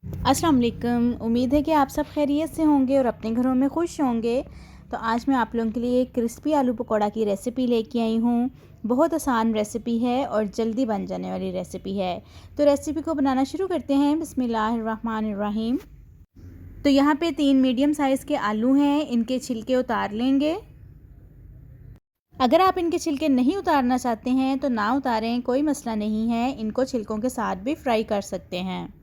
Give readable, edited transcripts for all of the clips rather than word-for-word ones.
अस्सलाम वालेकुम। उम्मीद है कि आप सब खैरियत से होंगे और अपने घरों में खुश होंगे। तो आज मैं आप लोगों के लिए क्रिस्पी आलू पकौड़ा की रेसिपी लेके आई हूँ। बहुत आसान रेसिपी है और जल्दी बन जाने वाली रेसिपी है। तो रेसिपी को बनाना शुरू करते हैं। बिस्मिल्लाहिर्रहमानिर्रहीम। तो यहाँ पे 3 मीडियम साइज़ के आलू हैं, इनके छिलके उतार लेंगे। अगर आप इनके छिलके नहीं उतारना चाहते हैं तो ना उतारें, कोई मसला नहीं है। इनको छिलकों के साथ भी फ्राई कर सकते हैं।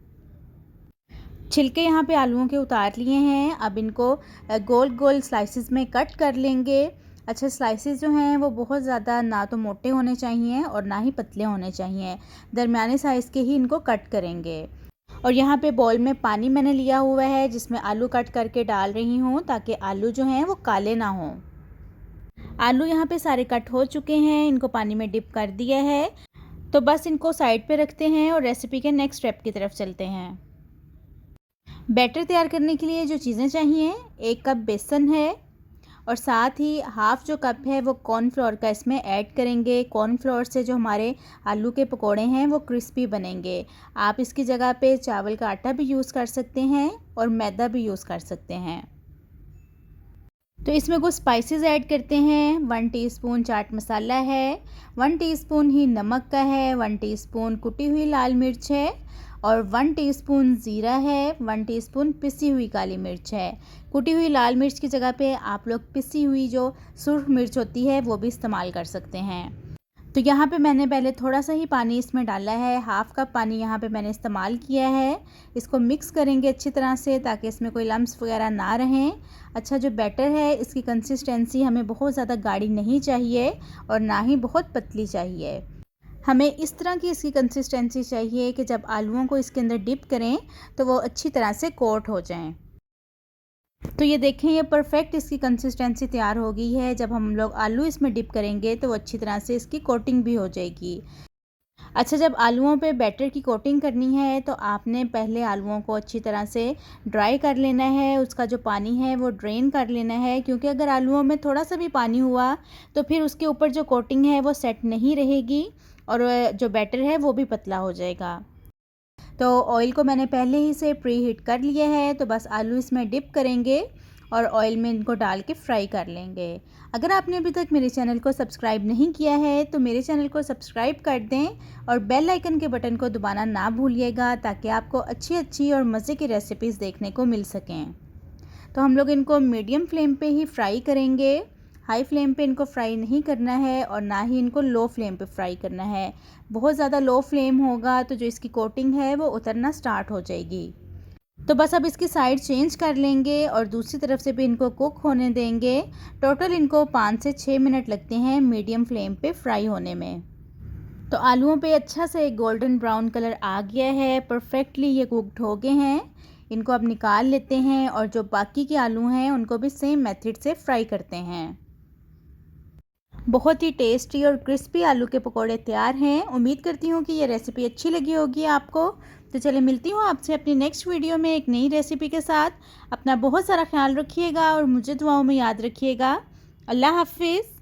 छिलके यहाँ पे आलूओं के उतार लिए हैं। अब इनको गोल गोल स्लाइसेस में कट कर लेंगे। अच्छा, स्लाइसेस जो हैं वो बहुत ज़्यादा ना तो मोटे होने चाहिए और ना ही पतले होने चाहिए, दरमियाने साइज़ के ही इनको कट करेंगे। और यहाँ पे बॉल में पानी मैंने लिया हुआ है जिसमें आलू कट करके डाल रही हूँ ताकि आलू जो हैं वो काले ना हों। आलू यहाँ पे सारे कट हो चुके हैं, इनको पानी में डिप कर दिया है। तो बस इनको साइड पे रखते हैं और रेसिपी के नेक्स्ट स्टेप की तरफ चलते हैं। बैटर तैयार करने के लिए जो चीज़ें चाहिए, 1 कप बेसन है और साथ ही हाफ़ जो कप है वो कॉर्नफ्लोर का इसमें ऐड करेंगे। कॉर्नफ्लोर से जो हमारे आलू के पकोड़े हैं वो क्रिस्पी बनेंगे। आप इसकी जगह पे चावल का आटा भी यूज़ कर सकते हैं और मैदा भी यूज़ कर सकते हैं। तो इसमें कुछ स्पाइसेस ऐड करते हैं। 1 टीस्पून चाट मसाला है, 1 टीस्पून ही नमक का है, 1 टीस्पून कुटी हुई लाल मिर्च है और 1 टीस्पून ज़ीरा है, 1 टीस्पून पिसी हुई काली मिर्च है। कुटी हुई लाल मिर्च की जगह पे आप लोग पिसी हुई जो सुर्ख मिर्च होती है वो भी इस्तेमाल कर सकते हैं। तो यहाँ पे मैंने पहले थोड़ा सा ही पानी इसमें डाला है, हाफ़ कप पानी यहाँ पे मैंने इस्तेमाल किया है। इसको मिक्स करेंगे अच्छी तरह से ताकि इसमें कोई लम्स वगैरह ना रहें। अच्छा, जो बैटर है इसकी कंसिस्टेंसी हमें बहुत ज़्यादा गाढ़ी नहीं चाहिए और ना ही बहुत पतली चाहिए। हमें इस तरह की इसकी कंसिस्टेंसी चाहिए कि जब आलूओं को इसके अंदर डिप करें तो वो अच्छी तरह से कोट हो जाएं। तो ये देखें, ये परफेक्ट इसकी कंसिस्टेंसी तैयार हो गई है। जब हम लोग आलू इसमें डिप करेंगे तो वो अच्छी तरह से इसकी कोटिंग भी हो जाएगी। अच्छा, जब आलूओं पे बैटर की कोटिंग करनी है तो आपने पहले आलूओं को अच्छी तरह से ड्राई कर लेना है। उसका जो पानी है वो ड्रेन कर लेना है, क्योंकि अगर आलूओं में थोड़ा सा भी पानी हुआ तो फिर उसके ऊपर जो कोटिंग है वो सेट नहीं रहेगी और जो बैटर है वो भी पतला हो जाएगा। तो ऑयल को मैंने पहले ही से प्री हीट कर लिया है। तो बस आलू इसमें डिप करेंगे और ऑयल में इनको डाल के फ्राई कर लेंगे। अगर आपने अभी तक मेरे चैनल को सब्सक्राइब नहीं किया है तो मेरे चैनल को सब्सक्राइब कर दें और बेल आइकन के बटन को दबाना ना भूलिएगा ताकि आपको अच्छी अच्छी और मज़े की रेसिपीज़ देखने को मिल सकें। तो हम लोग इनको मीडियम फ्लेम पे ही फ्राई करेंगे। हाई फ्लेम पे इनको फ्राई नहीं करना है और ना ही इनको लो फ्लेम पे फ्राई करना है। बहुत ज़्यादा लो फ्लेम होगा तो जो इसकी कोटिंग है वो उतरना स्टार्ट हो जाएगी। तो बस अब इसकी साइड चेंज कर लेंगे और दूसरी तरफ से भी इनको कुक होने देंगे। टोटल इनको 5 से 6 मिनट लगते हैं मीडियम फ्लेम पे फ्राई होने में। तो आलूओं पे अच्छा से गोल्डन ब्राउन कलर आ गया है, परफेक्टली ये कुकड हो गए हैं। इनको अब निकाल लेते हैं और जो बाकी के आलू हैं उनको भी सेम मेथड से फ्राई करते हैं। बहुत ही टेस्टी और क्रिस्पी आलू के पकोड़े तैयार हैं। उम्मीद करती हूँ कि ये रेसिपी अच्छी लगी होगी आपको। तो चलिए, मिलती हूँ आपसे अपनी नेक्स्ट वीडियो में एक नई रेसिपी के साथ। अपना बहुत सारा ख्याल रखिएगा और मुझे दुआओं में याद रखिएगा। अल्लाह हाफ़िज़।